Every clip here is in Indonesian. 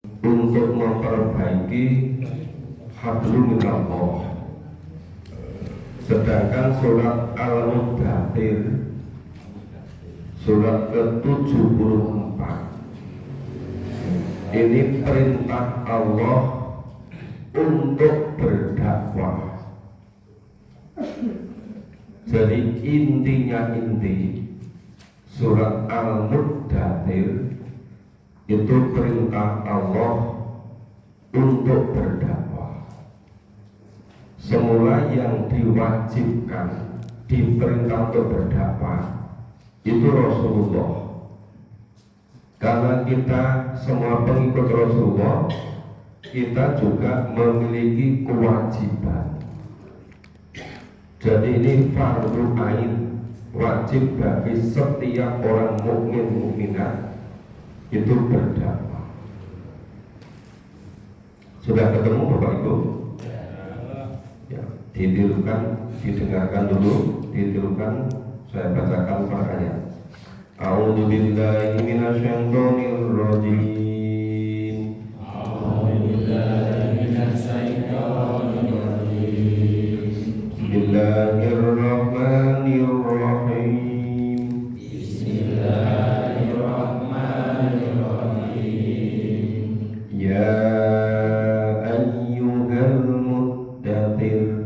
untuk memperbaiki hablum minallah. Sedangkan surat Al-Muddathir surat ke-74 ini perintah Allah untuk berdakwah. Jadi inti surat Al-Muddathir itu perintah Allah untuk berdakwah. Semula yang diwajibkan diperintah untuk berdakwah itu Rasulullah. Karena kita semua pengikut Rasulullah, kita juga memiliki kewajiban. Jadi ini fardu ain, wajib bagi setiap orang mukmin mukminat itu berdakwah. Sudah ketemu Bapak Ibu? Ya, ditirukan, didengarkan dulu, ditirukan. Saya bacakan per ayat. A'udzu billahi minasyaitonir rajim. A'udzu billahi minasyaitonir rajim. Bismillahirrahmanirrahim. Bismillahirrahmanirrahim. Ya ayyuhal muddathir.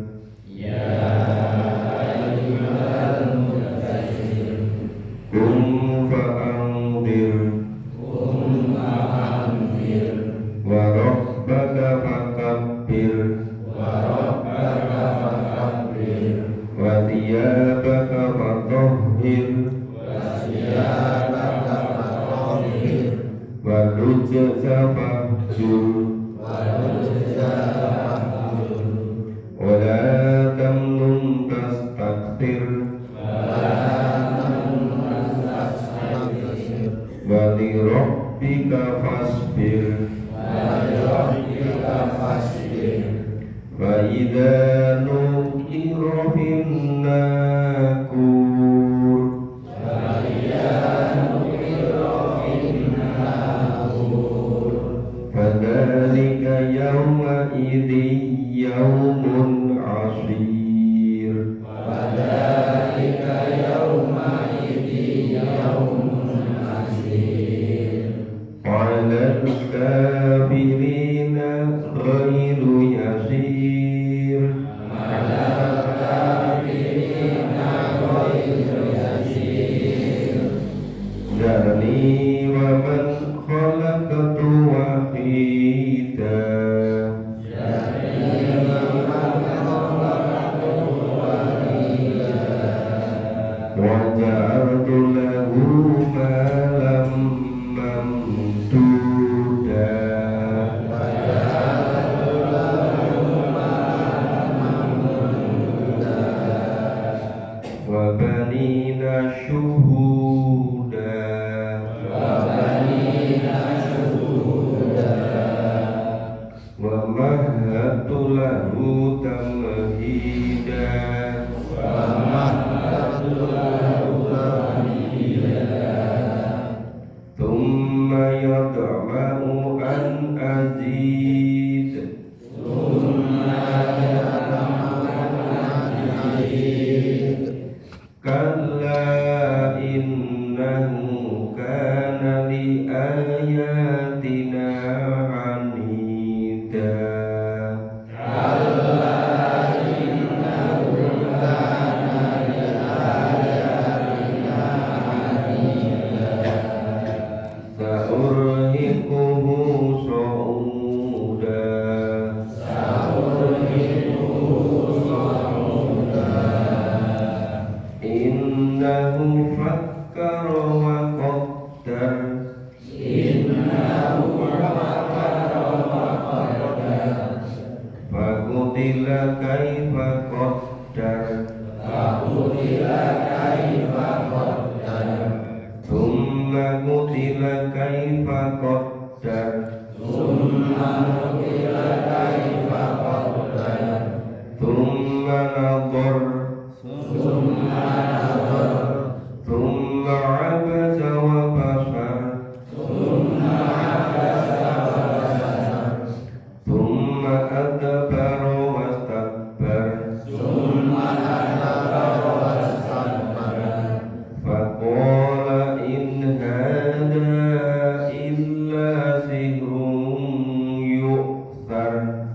sihrun yu'thar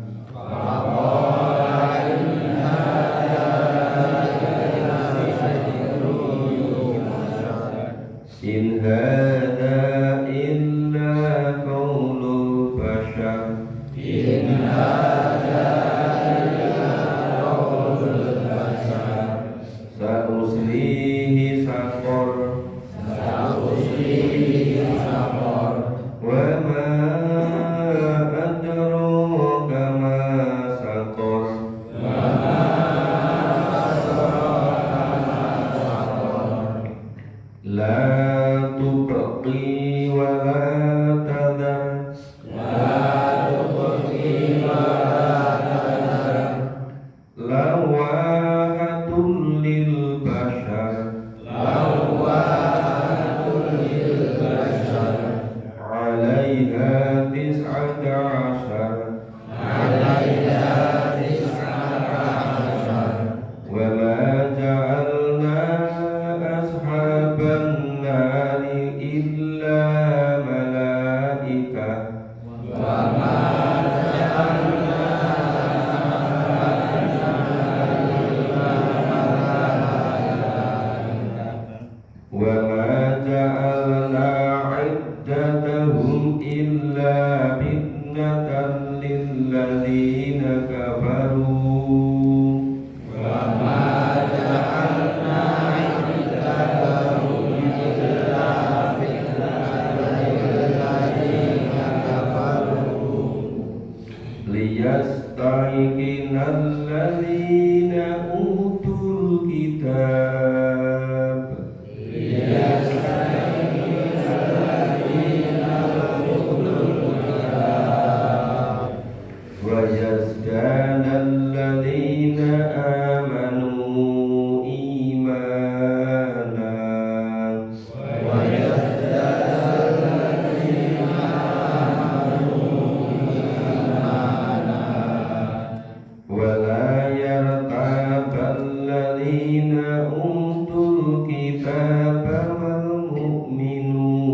in hadza illa qaulul bashar sa'uslihi saqar wa ma adraka ma saqar la tubqi wa la tadhar lawahatul lil bashar alaiha tis'ata ashar wa ma ja'alna ashaban nari illa malaika wa ma ja'alna 'iddatahum illa fitnatan lil ladzina kafaru liyastaiqinal ladzina utul kitab wa yazdadal ladzina amanu imana wa la yartabal ladzina utul kitaba wal mu'minun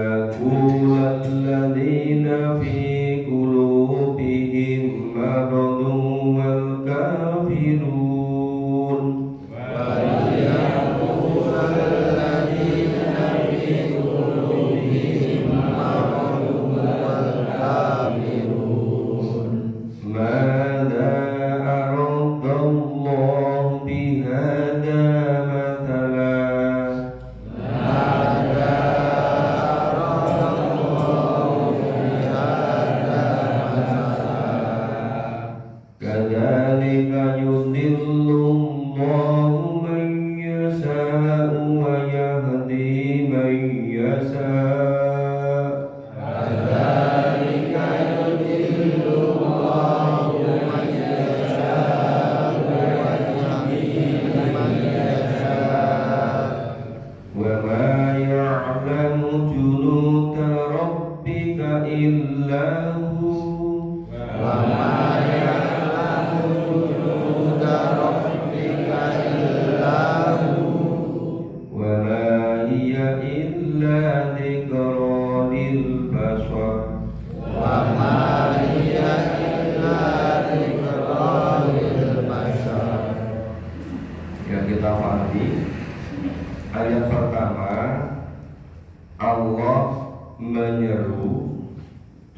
waliyaqulal ladzina fi qulubihim maradun wal kafirun madza aradallahu bihadza mathala kadzalika yudhillullahu man yasha'u wa yahdi man yasha' wa ma ya'lamu junuda rabbika illa hu wa ma hiya illa dzikra lil bashar yang kita pahami ayat pertama Allah menyeru,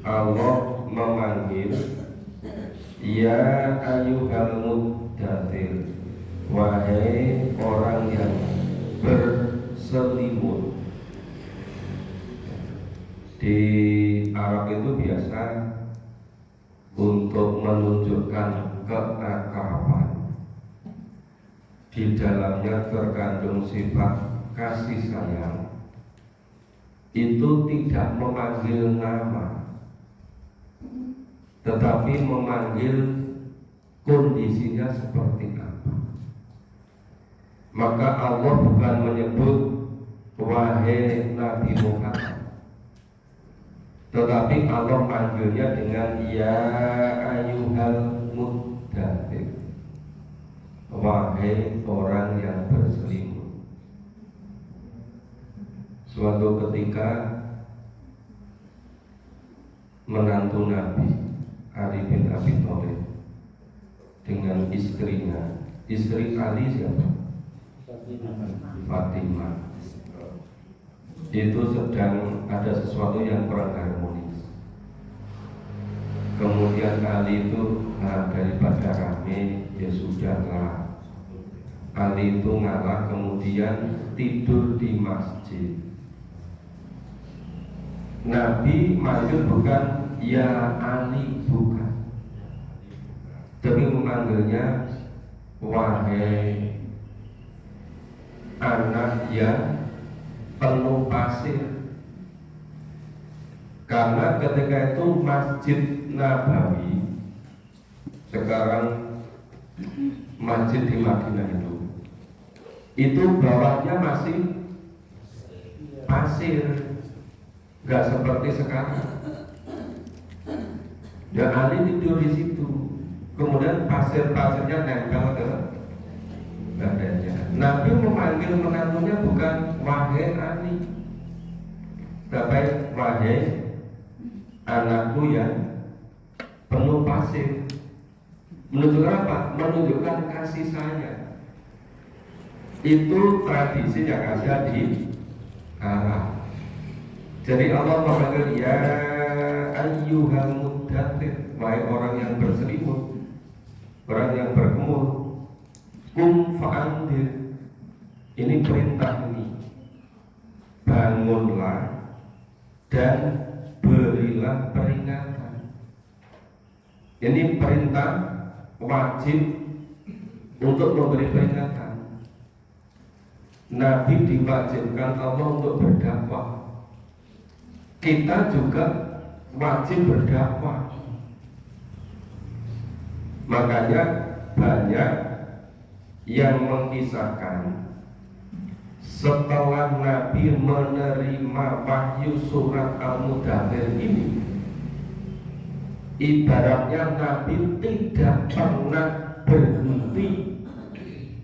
Allah memanggil ya ayyuhal muddatsir wahai orang yang berselimut. Di Arab itu biasa untuk menunjukkan keakraban. Di dalamnya terkandung sifat kasih sayang. Itu tidak memanggil nama, tetapi memanggil kondisinya seperti apa. Maka Allah bukan menyebut wahai Nabi Muhammad, Tetapi Allah manggilnya dengan ya ayyuhal muddatsir, wahai orang yang berselimut. Suatu ketika menantu Nabi Ali bin Abi Thalib dengan istrinya, istri Ali siapa? Fatimah. Itu sedang ada sesuatu yang kurang harmonis. Kemudian Ali itu daripada rame, ya sudahlah. Ali itu ngalah, kemudian tidur di masjid. Nabi manggil bukan ya Ali, bukan, tapi memanggilnya wahai anak yang penuh pasir. Karena ketika itu Masjid Nabawi, sekarang masjid di Madinah itu bawahnya masih pasir, nggak seperti sekarang. Dan Ali tidur di situ, kemudian pasir-pasirnya nempel ke badannya. Nabi memanggil menantunya bukan wahai Ali, tapi wahai anakku yang penuh pasir. Menunjukkan apa? Menunjukkan kasih sayang. Itu tradisi yang ada di Arab. Jadi Allah memanggil ya ayyuhal muddatsir, wahai orang yang berselimut, orang yang berkumur. Kum fa'andir, ini perintah ini, bangunlah dan berilah peringatan. Ini perintah wajib untuk memberi peringatan. Nabi diwajibkan Allah untuk berdakwah. Kita juga wajib berdakwah. Makanya banyak yang mengisahkan setelah Nabi menerima wahyu surat Al-Muddatsir ini, ibaratnya Nabi tidak pernah berhenti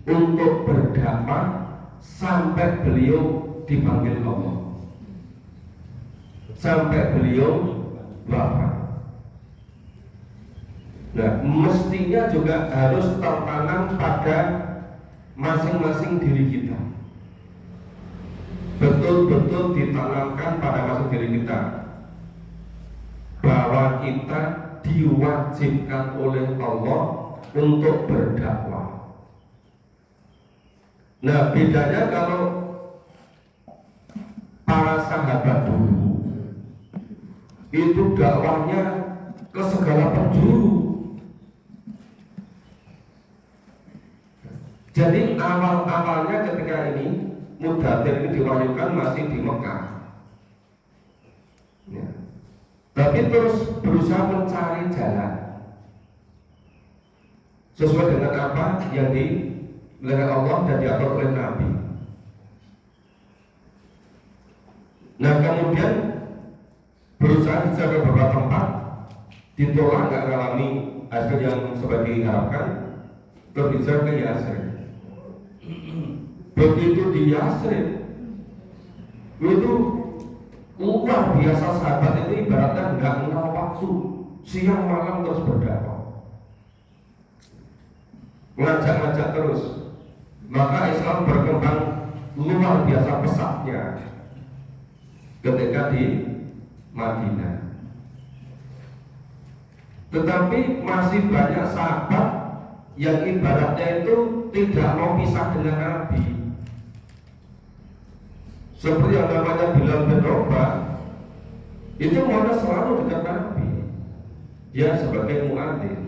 untuk berdakwah sampai beliau dipanggil Allah, sampai beliau wafat. Nah, mestinya juga harus tertanam pada masing-masing diri kita, betul-betul ditanamkan pada masing diri kita bahwa kita diwajibkan oleh Allah untuk berdakwah. Nah, bedanya kalau para sahabat dulu itu dakwahnya ke segala penjuru. Jadi awal-awalnya ketika ini Muddatsir ini diwahyukan masih di Mekah, ya. Tapi terus berusaha mencari jalan sesuai dengan apa yang dilarang Allah dan diatur oleh Nabi. Nah, kemudian berusaha ke beberapa tempat, ditolak, nggak mengalami hasil yang sebagai diharapkan, terhijrah ke Yasrib. Begitu di Yasrib itu luar biasa, sahabat itu ibaratnya nggak kenal waktu, siang malam terus berdakwah, ngajak-ngajak terus. Maka Islam berkembang luar biasa pesatnya ketika di Madinah. Tetapi masih banyak sahabat yang ibaratnya itu tidak mau pisah dengan Nabi. Seperti yang namanya Bilal bin Rabah, itu mana selalu dekat Nabi, dia sebagai muadzin.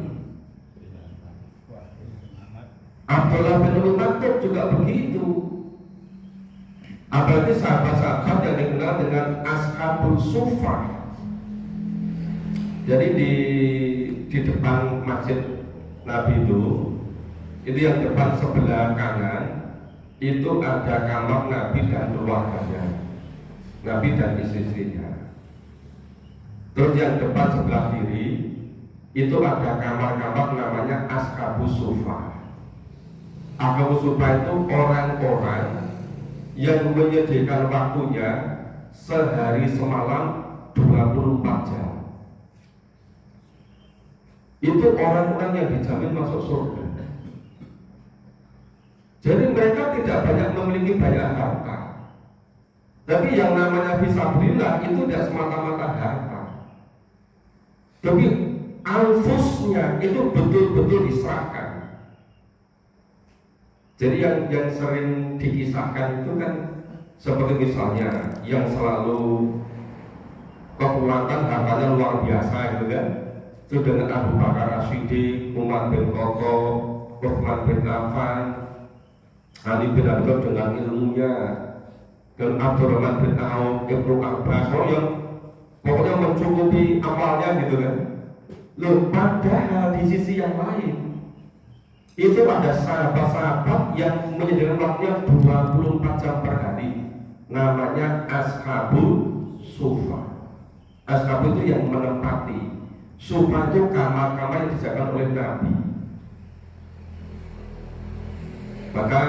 Abdullah bin Umi Maktub juga begitu. Apalagi sahabat-sahabat yang dikenal dengan Ashabul Suffah. Jadi di depan masjid Nabi itu yang depan sebelah kanan itu ada kamar Nabi dan keluarganya, Nabi dan istri-istrinya. Terus yang depan sebelah kiri itu ada kamar-kamar namanya Ashabus Sufa. Ashabus Sufa itu orang-orang yang menyediakan waktunya sehari semalam 24 jam. Itu orang-orang yang dijamin masuk surga. Jadi mereka tidak banyak memiliki banyak harta, tapi yang namanya fisabilillah itu tidak semata-mata harta, tapi anfusnya itu betul-betul diserahkan. Jadi yang sering dikisahkan itu kan seperti misalnya yang selalu kekuatan hartanya luar biasa itu kan, itu dengan Abu Bakar As-Siddiq, Umar bin Khattab, Utsman bin Affan, Ali bin Abi Thalib dengan ilmunya, dan Abdurrahman bin Auf, Ibnu Abbas, yang pokoknya mencukupi amalnya gitu kan. Loh, padahal di sisi yang lain itu ada sahabat-sahabat yang menyediakan waktunya 24 jam per hari, namanya Ashabul Sufa. Ashab itu yang menempati, Sufa itu kamar-kamar yang disediakan oleh Nabi. Maka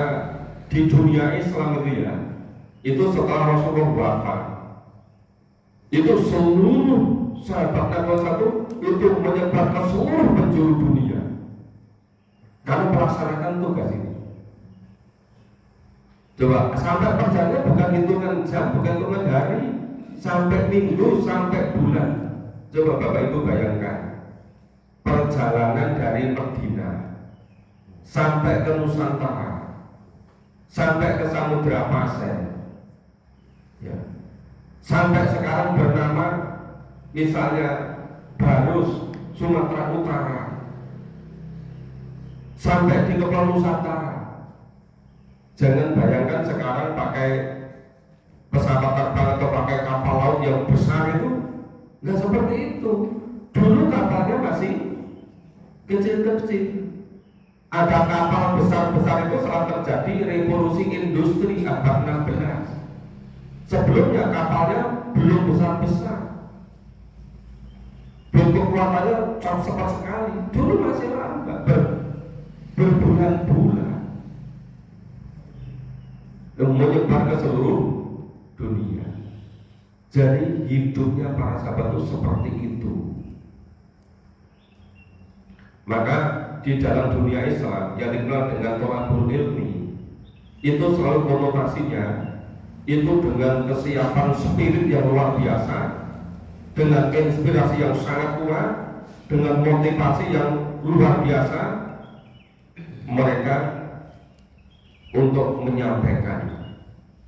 di dunia Islam itu ya, itu setelah Rasulullah wafat, itu seluruh sahabat Nabi satu itu menyebar ke seluruh penjuru dunia karena melaksanakan tugas ini. Coba sampai perjalanan bukan hitungan jam, bukan hitungan hari, sampai minggu, sampai bulan. Coba Bapak Ibu bayangkan perjalanan dari Madinah sampai ke Nusantara, sampai ke Samudra Pasir, ya. Sampai sekarang bernama misalnya Barus, Sumatera Utara, sampai di Kepulauan Nusantara. Jangan bayangkan sekarang pakai pesawat terbang atau pakai kapal laut yang besar itu, nggak seperti itu. Dulu kapalnya masih kecil-kecil. Ada kapal besar-besar itu setelah terjadi revolusi industri abad 16. Sebelumnya kapalnya belum besar-besar, bentuk kekuatannya cepat sekali. Dulu masih lambat, berbulan-bulan, menyebar ke seluruh dunia. Jadi hidupnya para sahabat itu seperti itu. Maka di dalam dunia Islam yang dikenal dengan thalabul ilmi itu selalu konotasinya itu dengan kesiapan spirit yang luar biasa, dengan inspirasi yang sangat kuat, dengan motivasi yang luar biasa mereka untuk menyampaikan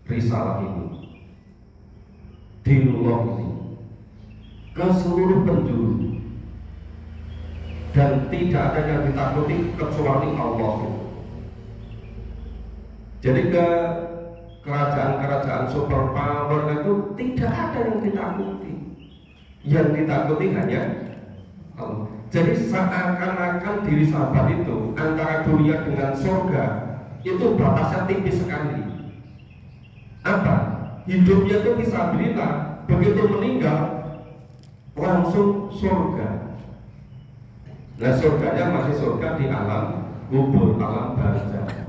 risalah ini, dinullah ini ke seluruh penjuru. Dan tidak ada yang ditakuti kecuali Allah. Jadi ke kerajaan-kerajaan superpower itu tidak ada yang ditakuti. Yang ditakuti hanya Allah. Jadi seakan-akan diri sahabat itu antara dunia dengan surga itu batasnya tipis sekali. Apa? Hidupnya itu fisabilillah, begitu meninggal langsung surga. Nah surganya masih surga di alam kubur, alam barzakh.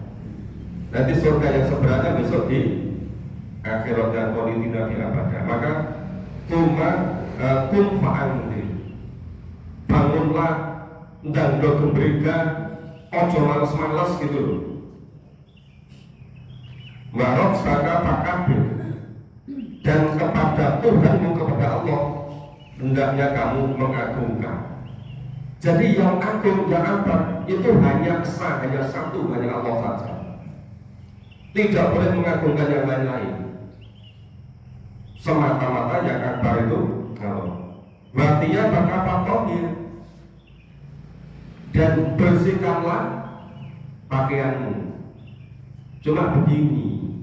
Nanti surga yang sebenarnya besok di akhirat dan kholidina fil abada. Maka kun fa'andir, bangunlah ndang do gembrega, ojo males-males gitu loh. Warok saka pakabir, dan kepada Tuhanmu, kepada Allah hendaknya kamu mengagungkan. Jadi yang agung, yang abad itu hanya esa, hanya satu, hanya Allah saja. Tidak boleh mengagungkan yang lain-lain. Semata-mata yang akbar itu Allah. Watiya bakal tohir, dan bersihkanlah pakaianmu. Cuma begini,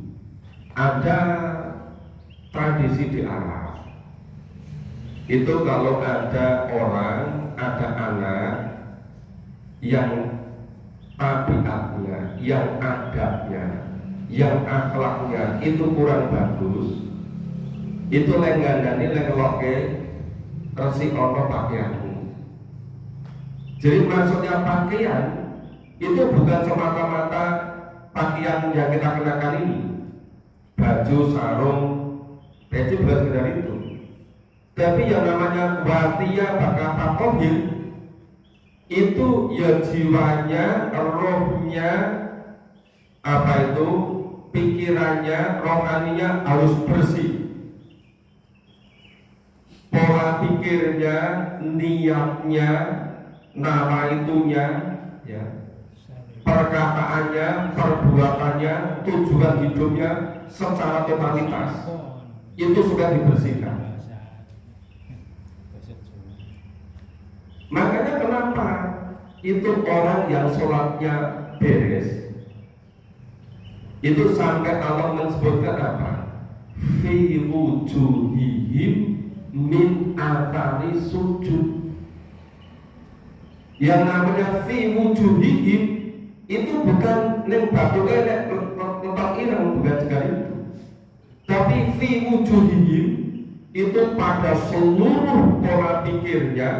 ada tradisi di Arab itu kalau ada orang, ada anak yang tabiatnya, yang adabnya, yang akhlaknya itu kurang bagus, itu lenggandani lengloke resik ono pakaianmu. Jadi maksudnya pakaian itu bukan semata-mata pakaian yang kita kenakan ini, baju, sarung, peci, bukan sekedar itu. Tapi yang namanya watia bakal fatohir itu ya jiwanya, rohnya, apa itu, pikirannya, rohaninya harus bersih. Pola pikirnya, niatnya, nama itunya, ya, perkataannya, perbuatannya, tujuan hidupnya secara totalitas itu sudah dibersihkan. Makanya kenapa itu orang yang sholatnya beres itu sampai Allah menyebutkan apa? Fi wujuhihim min athari sujud. Yang namanya fi wujuhihim itu bukan ning batu nek letak ireng, bukan sekali itu. Tapi fi wujuhihim itu pada seluruh pola pikirnya,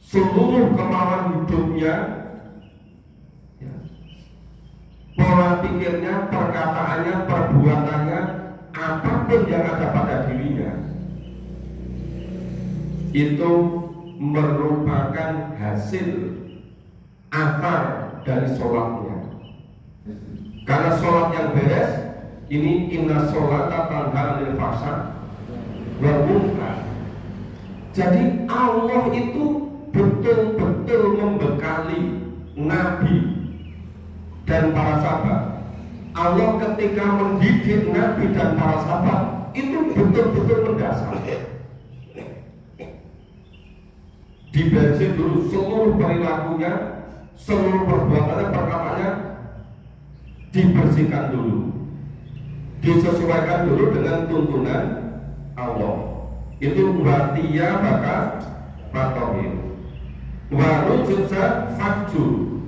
seluruh kemauan hidupnya, ya, pola pikirnya, perkataannya, perbuatannya, apapun yang ada pada dirinya itu merupakan hasil akar dari sholatnya. Karena sholat yang beres ini inna sholata tanha 'anil fahsya wal munkar. Jadi Allah itu betul-betul membekali Nabi dan para sahabat. Allah ketika mendidik Nabi dan para sahabat itu betul-betul mendasar. Dibersih dulu seluruh perilakunya, seluruh perbuatannya, perkataannya dibersihkan dulu, disesuaikan dulu dengan tuntunan Allah. Itu watia bakal fatohir. Wa rujza fajur,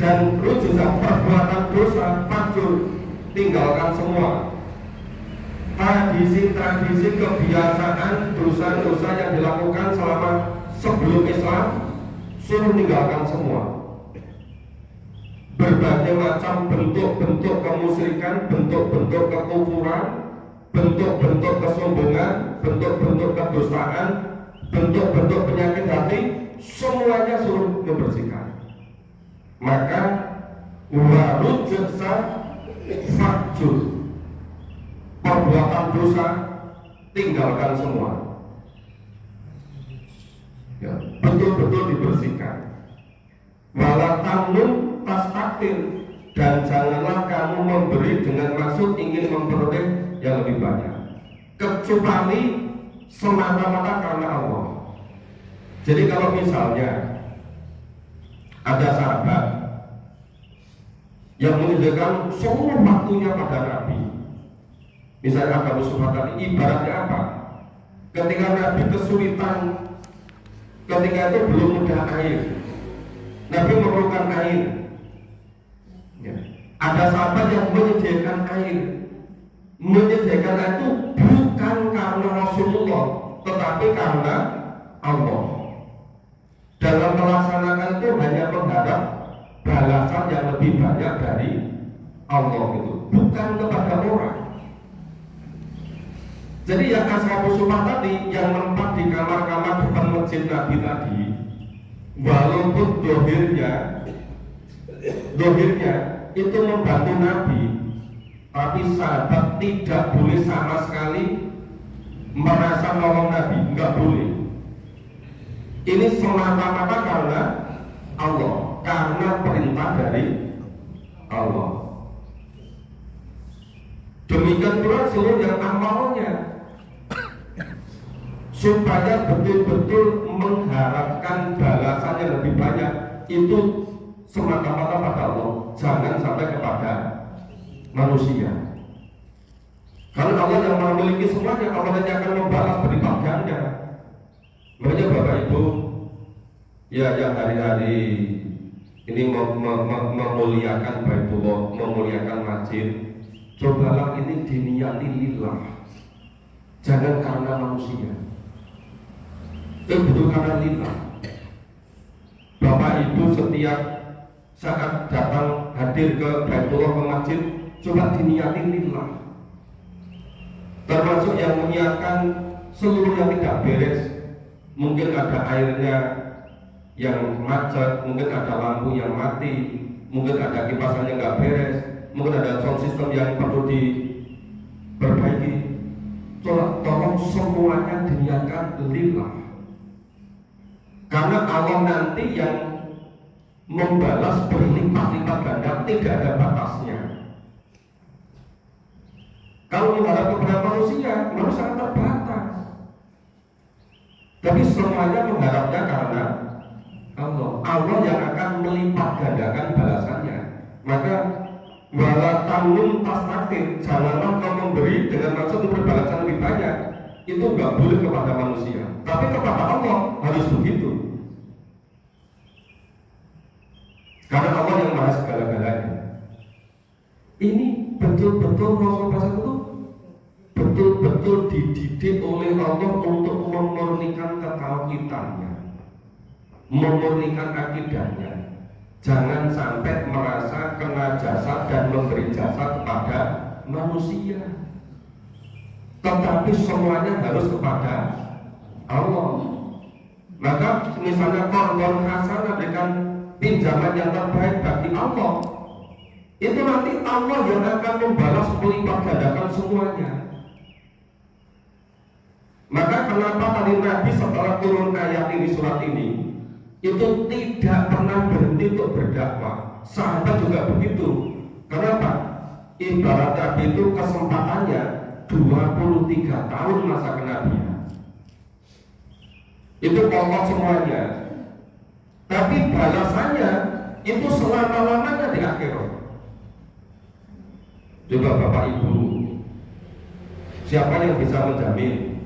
dan rujza perbuatan dosa, fajur tinggalkan semua. Tradisi kebiasaan dosa-dosa yang dilakukan selama sebelum Islam suruh tinggalkan semua. Berbagai macam bentuk-bentuk kemusyrikan, bentuk-bentuk kekufuran, bentuk-bentuk kesombongan, bentuk-bentuk kedustaan, bentuk-bentuk penyakit hati, semuanya suruh membersihkan. Maka warud jasa fajur, perbuatan dosa tinggalkan semua, ya, betul-betul dibersihkan. Wala tamnun tastakbir, dan janganlah kamu memberi dengan maksud ingin memperoleh yang lebih banyak, kecuali semata-mata karena Allah. Jadi kalau misalnya ada sahabat yang menyediakan seluruh waktunya pada Nabi, misalnya Abu Sufyan tadi, ibaratnya apa? Ketika Nabi kesulitan, ketika itu belum ada air, Nabi memerlukan air, ya. Ada sahabat yang menyediakan air. Menyediakan itu bukan karena Rasulullah, tetapi karena Allah. Dalam melaksanakan itu hanya mengharap balasan yang lebih banyak dari Allah, itu bukan kepada orang. Jadi yang Ashabus Sufah tadi yang tempat di kamar-kamar depan masjid Nabi tadi, walaupun dohirnya itu membantu Nabi, tapi sahabat tidak boleh sama sekali merasa nolong Nabi, nggak boleh. Ini semata-mata karena Allah, karena perintah dari Allah. Demikian pula seluruh yang amalnya, supaya betul-betul mengharapkan balasan yang lebih banyak, itu semata-mata pada Allah, jangan sampai kepada manusia. Karena Allah yang memiliki semuanya, Allah yang akan membalas berlipat ganda. Makanya Bapak Ibu, ya yang hari-hari ini memuliakan Baitullah, memuliakan masjid, cobalah ini diniati lillah, jangan karena manusia. Itu karena lillah. Bapak Ibu setiap saat datang hadir ke Baitullah, ke masjid, coba diniatin lillah. Termasuk yang menyiapkan seluruh yang tidak beres. Mungkin ada airnya yang macet, mungkin ada lampu yang mati, mungkin ada kipasan yang nggak beres, mungkin ada sound system yang perlu diperbaiki. Coba tolong semuanya diniatkan lillah. Karena Allah nanti yang membalas berlipat-lipat ganda, tidak ada batasnya. Kalau mengharap kepada manusia, manusia sangat terbatas. Tapi semuanya mengharapnya karena Allah yang akan melipat gandakan balasannya. Maka wala tamnun tastakthir, janganlah kau memberi dengan maksud untuk balasan lebih banyak. Itu nggak boleh kepada manusia, tapi kepada Allah harus begitu. Karena Allah yang maha segala-galanya. Ini betul-betul Rasulullah itu betul-betul dididik oleh Allah untuk memurnikan ketauhidannya, memurnikan akidahnya. Jangan sampai merasa kena jasa dan memberi jasa kepada manusia, tetapi semuanya harus kepada Allah. Maka misalnya korban hasanah, berikan pinjaman yang terbaik bagi Allah, itu nanti Allah yang akan membalas melipat gandakan semuanya. Maka kenapa tadi Nabi setelah turun ayat ini, surat ini, itu tidak pernah berhenti untuk berdakwah. Sahabat juga begitu. Kenapa? Ibarat Nabi itu kesempatannya 23 tahun masa kenabian. Itu pokok semuanya. Tapi balasannya itu selama-lamanya di akhirat. Coba Bapak Ibu, siapa yang bisa menjamin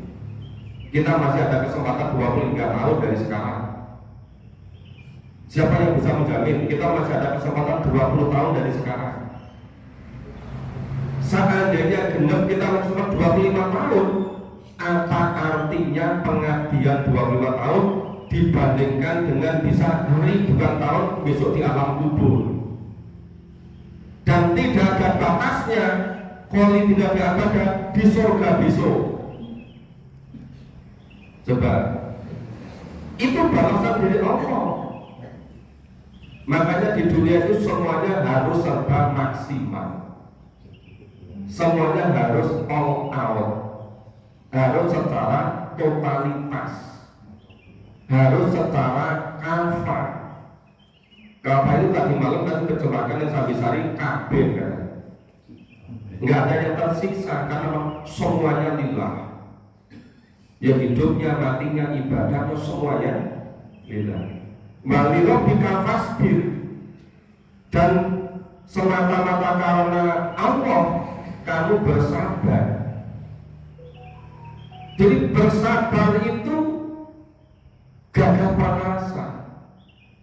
kita masih ada kesempatan 23 tahun dari sekarang? Siapa yang bisa menjamin kita masih ada kesempatan 20 tahun dari sekarang? Seandainya genap kita masih 25 tahun, apa artinya pengabdian 25 tahun dibandingkan dengan bisa ribuan tahun besok di alam kubur? Dan tidak ada batasnya, kalau tidak ada di surga besok. Coba, itu balasan dari Allah. Makanya di dunia itu semuanya harus serba maksimal, semuanya harus all out, harus secara totalitas, harus secara kafa. Kafa itu tadi malam kan terjemahkan yang Sabisari kabeh kan, nggak ada yang tersiksa karena semuanya lillah. Ya hidupnya, matinya, ibadahnya semuanya lillah. Walillah bika fasbir, dan semata-mata karena Allah kamu bersabar. Jadi bersabar itu gagah perkasa.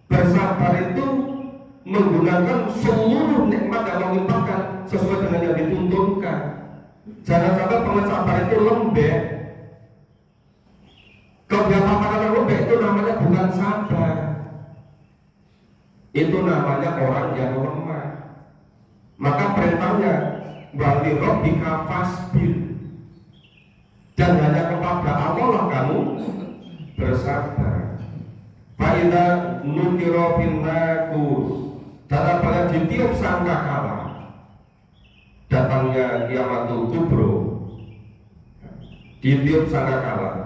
Bersabar itu menggunakan seluruh nikmat yang Allah limpahkan sesuai dengan yang dituntunkan. Jangan sampai pengesabar itu lembek. Kalau diapa-apakan lembek itu namanya bukan sabar, itu namanya orang yang lemah. Maka perintahnya wali rabbika fasbir, dan hanya kepada Allah lah kamu bersabar. Fa'idha nukiro bin nakur, dan apabila ditiup sangkakala, datangnya kiamatul kubro, ditiup sangkakala.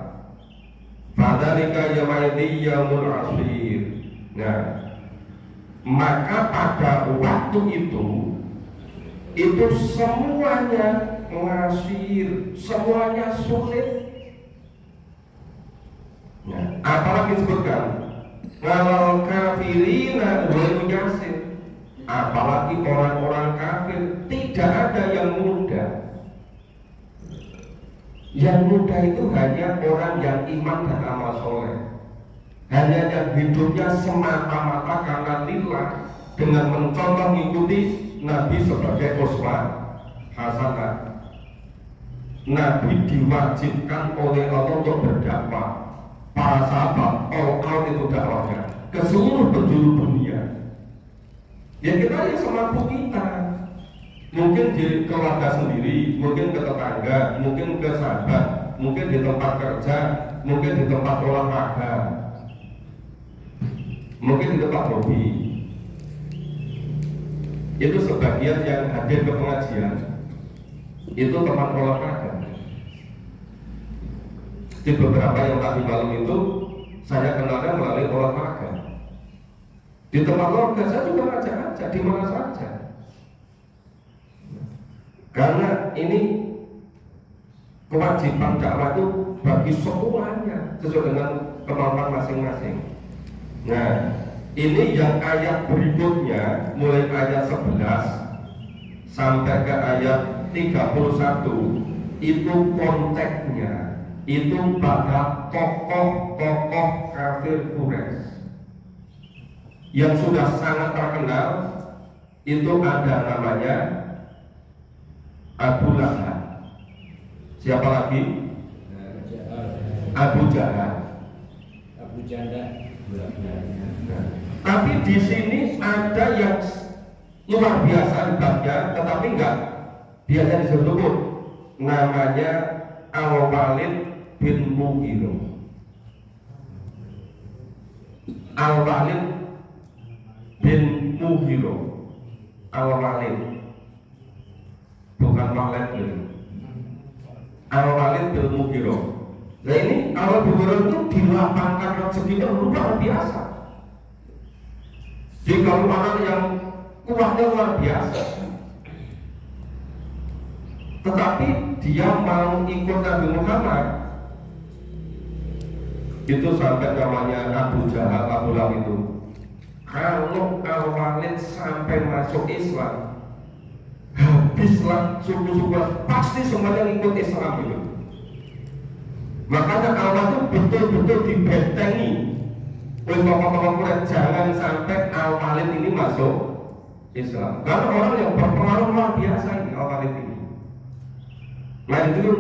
Fadzalika yaumaidzi yaumul asir. Nah, maka pada waktu itu semuanya ngasir, semuanya sulit. Nah, apalagi disebutkan kalau kafirina wal yasir, apalagi orang-orang kafir tidak ada yang mudah. Yang mudah itu hanya orang yang iman dan amal soleh, hanya yang hidupnya semata-mata karena lillah, dengan mencontoh mengikuti Nabi sebagai uswah hasanah. Nabi diwajibkan oleh Allah untuk berdakwah, para sahabat all out itu dakwahnya ke seluruh penjuru dunia. Ya kita ya semampu kita, mungkin di keluarga sendiri, mungkin ke tetangga, mungkin ke sahabat, mungkin di tempat kerja, mungkin di tempat olahraga, mungkin di tempat hobi. Itu sebagian yang hadir ke pengajian itu teman olahraga. Di beberapa yang tadi malam itu saya kenalnya melalui olahraga. Di tempat olahraga saya juga ngajak-ngajak di mana saja. Karena ini kewajiban dakwah itu bagi semuanya sesuai dengan kemampuan masing-masing. Nah, ini yang ayat berikutnya mulai ayat 11 sampai ke ayat 31 itu konteksnya itu pada tokoh-tokoh kafir Quraisy yang sudah sangat terkenal. Itu ada namanya Abu Lahab. Siapa lagi? Abu Jahal. Abu Janda. Tapi di sini ada yang luar biasa hebatnya, tetapi enggak biasa disebut namanya Al-Walid bin Mughirah. Al-Walid bin Mughirah. Al-Walid bukan Walid bin. Al-Walid bin Mughirah. Nah ini Al-Walid bin Mughirah itu dilapangkan rezekinya luar biasa. Di orang yang kuatnya luar biasa. Tetapi dia mau ikut Nabi Muhammad. Itu sampai namanya Abu Jahal, Abu Lahab itu. Kalau Al-Walid sampai masuk Islam, habislah suku-suku, pasti semuanya ikut Islam itu. Makanya Al-Walid itu betul-betul dibentengi oleh tokoh-tokoh Quraisy, jangan sampai Al-Walid ini masuk Islam. Karena orang yang berpengaruh luar biasa ini Al-Walid ini. Nah itu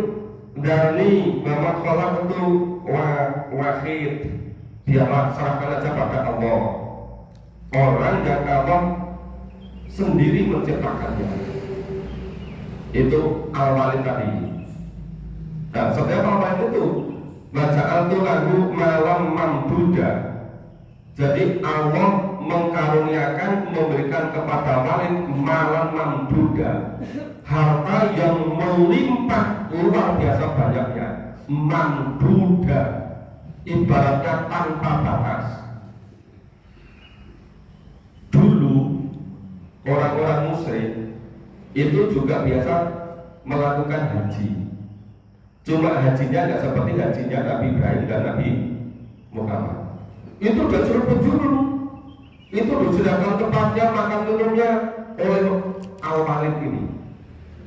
dari Muhammad Khalaf itu wahid, dia serahkan aja pada Allah. Orang yang Allah sendiri menciptakannya itu Al-Walid tadi. Nah setiap Al-Walid itu bacaan itu lagu malam mamduda. Jadi Allah mengkaruniakan, memberikan kepada Walid malam mamduda, harta yang melimpah luar biasa banyaknya. Mamduda ibaratnya tanpa batas. Dulu orang-orang musyrik itu juga biasa melakukan haji. Cuma hajinya nggak seperti hajinya Nabi Ibrahim dan Nabi Muhammad. Itu udah suruh penjuru, itu disediakan tempatnya, makan minumnya oleh Al-Walid ini.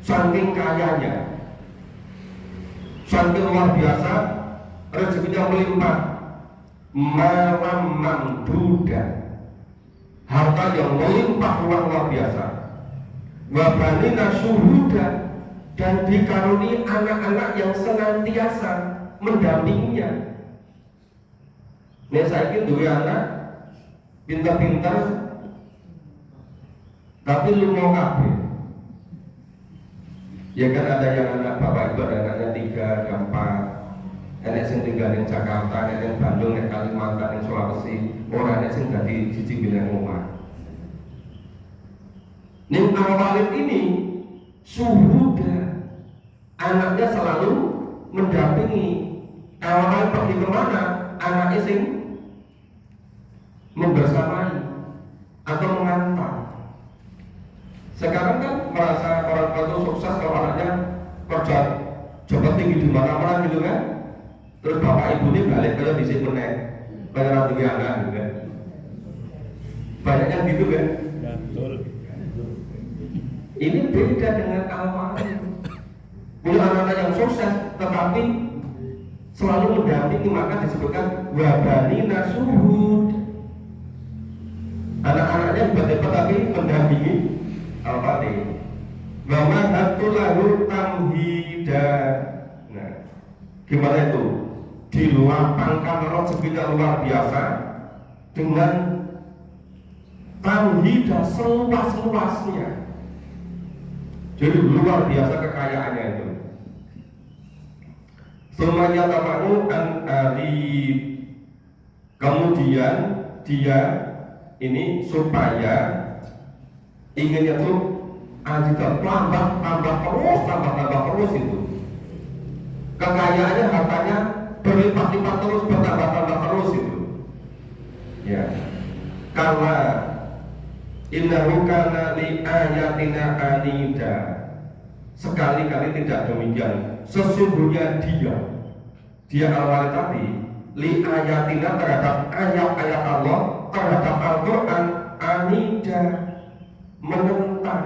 Saking kayanya, saking luar biasa, rezekinya melimpah, malam mamduda, harta yang melimpah luar biasa. Wabanina syuhuda, dan dikaruni anak-anak yang senantiasa mendampinginya. Nek saiki duwe anak pinter-pinter tapi lunga kabeh. Ya kan ada yang anak bapak itu ada anaknya 3, 4. Enek sing tinggal di Jakarta, enek yang Bandung, enek Kalimantan, enek Sulawesi. Ora enek sing dadi siji bilang omah. Ning Al-Walid ini suhuda, anaknya selalu mendampingi. Al-Walid pergi kemana, anaknya sing membersamai atau mengantar. Sekarang kan merasa orang tua itu sukses kalau anaknya kerja jabat tinggi di mana-mana gitu kan. Terus bapak ibu ini balik ke di sini menek, pengen tinggi anak gitu kan. Banyaknya gitu kan. Ini beda dengan Al-Walid. Punya anak-anak yang sukses, tetapi selalu mendampingi, maka disebutkan wabani nasuhud. Anak-anaknya hebat-hebat tapi mendampingi Al-Walid. Wa hatulahu tamhida. Nah, gimana itu? dilapangkan rezekinya luar biasa dengan tauhid seluas-luasnya. Jadi luar biasa kekayaannya itu. Semuanya tahu kemudian dia ini supaya inginnya tuh tambah terus itu. Kekayaannya, hartanya berlipat-lipat terus, bertambah terus itu. Ya. Karena innahu kana li ayatina anida. Sekali-kali tidak demikian. Sesungguhnya dia awal tadi li ayatina terhadap ayat-ayat Allah, terhadap Al-Quran anida, menentang.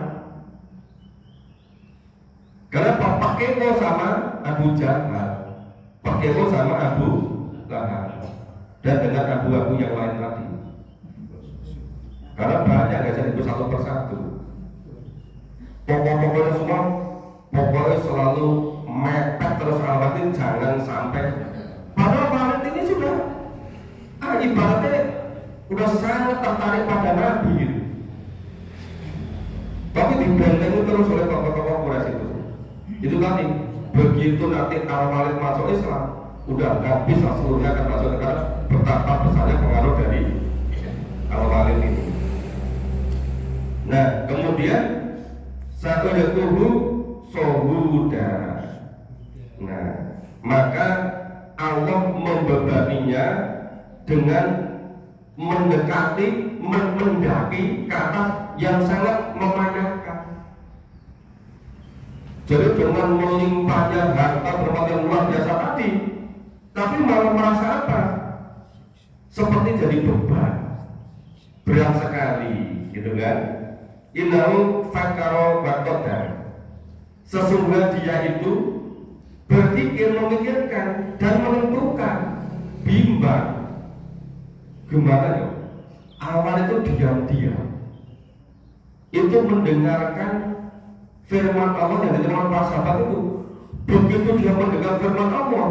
Karena pakai lo sama Abu Jahal, pakai lo sama Abu Lahab, dan dengan abu-abu yang lain tadi. Karena banyak nggak jadi satu persatu. Pokok-pokoknya semua, pokoknya selalu mepet terus alatin, jangan sampai. Padahal Walid ini sudah ibaratnya udah sangat tertarik pada Nabi gitu. Tapi dibentengi terus oleh tokoh-tokoh Quraisy itu. Itu tadi, begitu nanti Al-Walid masuk Islam, udah habis seluruhnya akan masuk, karena betapa besarnya pengaruh dari Al-Walid ini. Nah, kemudian satu ada tubuh sohuda. Nah, maka Allah membebaninya dengan mendekati, mendaki ke atas yang sangat memanjakan. Jadi dengan melimpahnya harta berlimpah yang luar biasa tadi, tapi malah merasa apa? Seperti jadi beban, berat sekali, gitu kan? Innahu fakaro wakodan. Sesungguhnya dia itu berpikir, memikirkan dan menentukan, bimbang. Gimana ya? Awal itu diam-diam, itu mendengarkan firman Allah yang diterima para sahabat itu. Begitu dia mendengar firman Allah,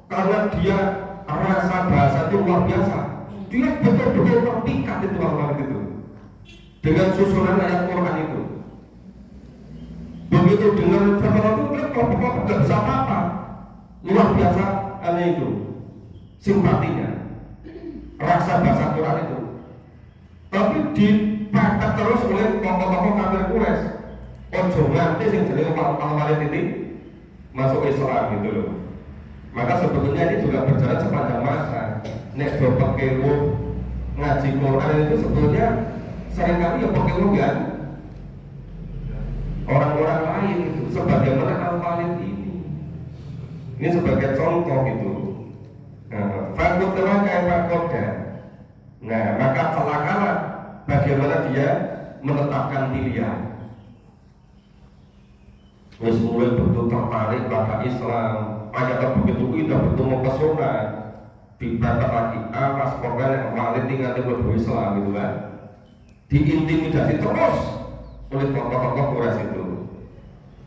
karena dia rasa bahasa itu luar biasa, dia betul-betul terpikat itu awal itu dengan susunan ayat Quran itu. Begitu dengan firman Allah itu, dia kelompok-kelompok gak bisa apa-apa. Luar biasa aneh itu simpatinya, rasa bahasa Quran itu. Tapi dipakat terus oleh kelompok-kelompok kafir Quraisy. Ojo nganti sing jenenge Al-Walid ini masuk Islam gitu loh. Maka sebetulnya ini juga berjalan sepanjang masa. Nek do pekewo ngaji Quran itu sebetulnya seringkali ya pekewo kan orang-orang lain itu, sebagaimana Al-Walid ini. Ini sebagai contoh gitu. Fakut telah kayak fakoda. Nah, maka celakalah bagaimana dia menetapkan pilihan. Wes mulai betul tertarik pada Islam, ayat begitu indah, betul mempesona. Dibantah lagi, pas pokoknya Walid tinggal di Islam gitu kan. Diintimidasi terus oleh tokoh-tokoh Quraisy itu.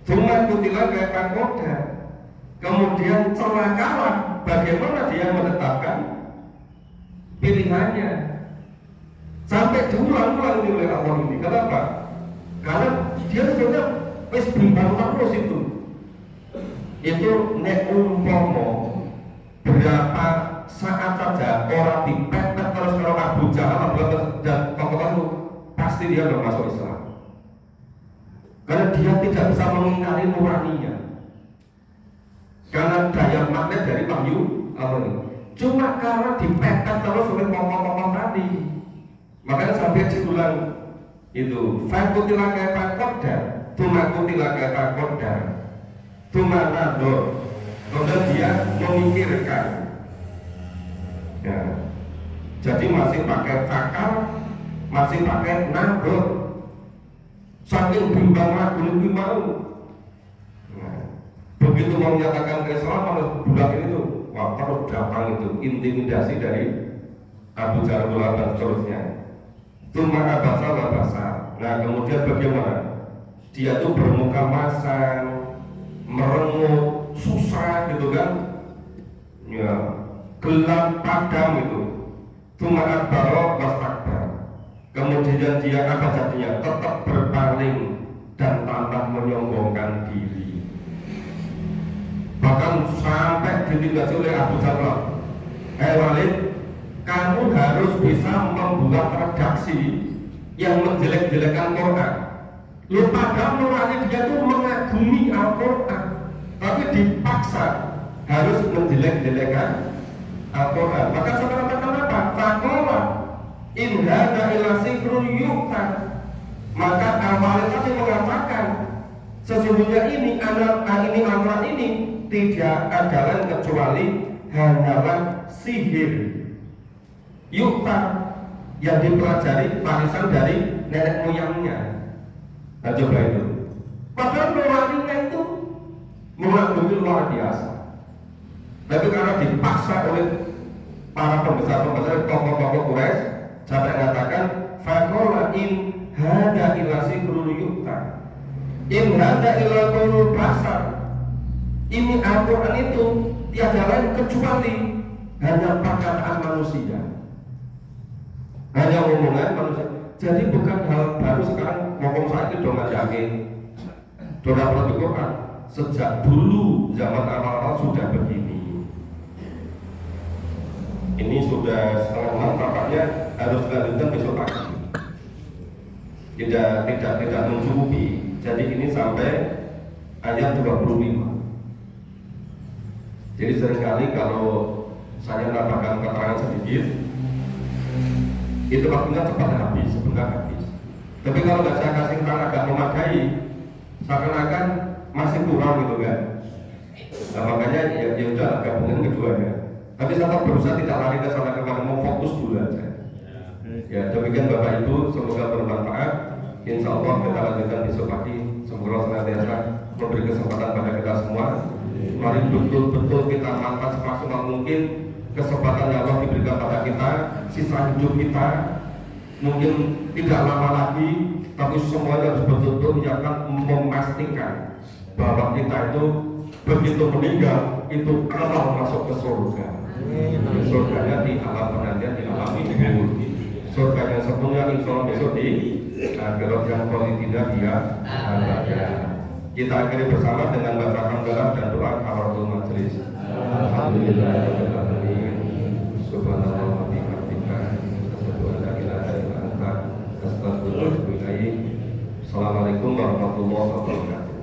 Cuma kutilah kayak fakoda. Kemudian celakalah bagaimana dia menetapkan pilihannya. Sampai diulang-ulang oleh Allah ini. Kenapa? Karena dia sebenarnya wis bimbang terus itu. Itu nek umpomo berapa saat saja orang dipepet terus kalau Abu Jahal dan tokoh itu, pasti dia belum masuk Islam. Karena dia tidak bisa mengingkari nuraninya. Karena daya magnet dari wahyu Allah ini. Cuma karena dipepet terus oleh tokoh-tokoh tadi. Makanya sampai diulang itu fakutilah kayak kodar, tumakutilah kayak kodar, tumanador. Kemudian dia memikirkan. Ya. Jadi masih pakai fakal, masih pakai nador. Saking bimbang ragu lebih mau. Begitu mau menyatakan keislaman, budak ini tuh wah, terus datang itu intimidasi dari Abu Jahal dan seterusnya. Cuma abasa. Nah kemudian bagaimana? Dia tuh bermuka masam, merengut, susah gitu kan. ya gelap padam itu, tumaat baro wastakbar. Kemudian dia apa jadinya? Tetap berpaling dan tambah menyombongkan diri. Bahkan sampai ditindas oleh Abu Jahal. Walid, kamu harus bisa membuat redaksi yang menjelek-jelekan Quran. Lu padahal nurani dia tuh mengagumi Al-Quran, tapi dipaksa harus menjelek-jelekan Al-Quran. Maka saudara katakan apa? Fakola in hadza illa sihrun yu'tar. Maka Al-Walid tadi mengatakan sesungguhnya ini Al-Quran ini tidak adalah kecuali hanyalah sihir yu'tar yang dipelajari warisan dari nenek moyangnya. Nah coba itu. Padahal nuraninya itu mengagumi luar biasa. Tapi karena dipaksa oleh para pembesar-pembesar tokoh-tokoh Quraisy, sampai mengatakan faqala in hada illa sihrun yu'ta. In hada illa qaulul basar. Ini Al-Quran itu tiada lain kecuali hanya perkataan manusia, hanya omongan manusia. Jadi bukan hal baru sekarang ngomong saya itu dong yakin. Doa Al Quran sejak dulu zaman awal-awal sudah begini. Ini sudah setengah malam, tampaknya harus dilanjutkan besok pagi. Tidak mencukupi. Jadi ini sampai ayat 25. Jadi seringkali kalau saya mendapatkan keterangan sedikit, itu waktunya cepat habis, sebentar habis. Tapi kalau nggak saya kasih keterangan agak memadai, seakan-akan masih kurang gitu kan. Nah makanya ya udah gabungan keduanya. Tapi saya tetap berusaha tidak lari ke sana kemana, mau fokus dulu aja. Ya demikian Bapak Ibu, semoga bermanfaat. Insya Allah kita lanjutkan besok pagi. Semoga senantiasa memberi kesempatan pada kita semua. Mari betul-betul kita manfaat semaksimal mungkin kesempatan yang Allah diberikan pada kita, sisa hidup kita mungkin tidak lama lagi, tapi semuanya harus betul-betul memastikan bahwa kita itu begitu meninggal itu awal masuk ke surga. Surganya di alam penantian, di alam kubur. Surga yang sebelumnya insya Allah besok di akhirat yang tidak dia ada. Kita akhiri bersama dengan baca hamdalah dan doa kafaratul majelis. Alhamdulillahirobbilalamin. Subhanallah wa bihamdika, asyhadu an la ilaha illa anta, astaghfiruka wa atubu ilaik. Assalamualaikum warahmatullahi wabarakatuh.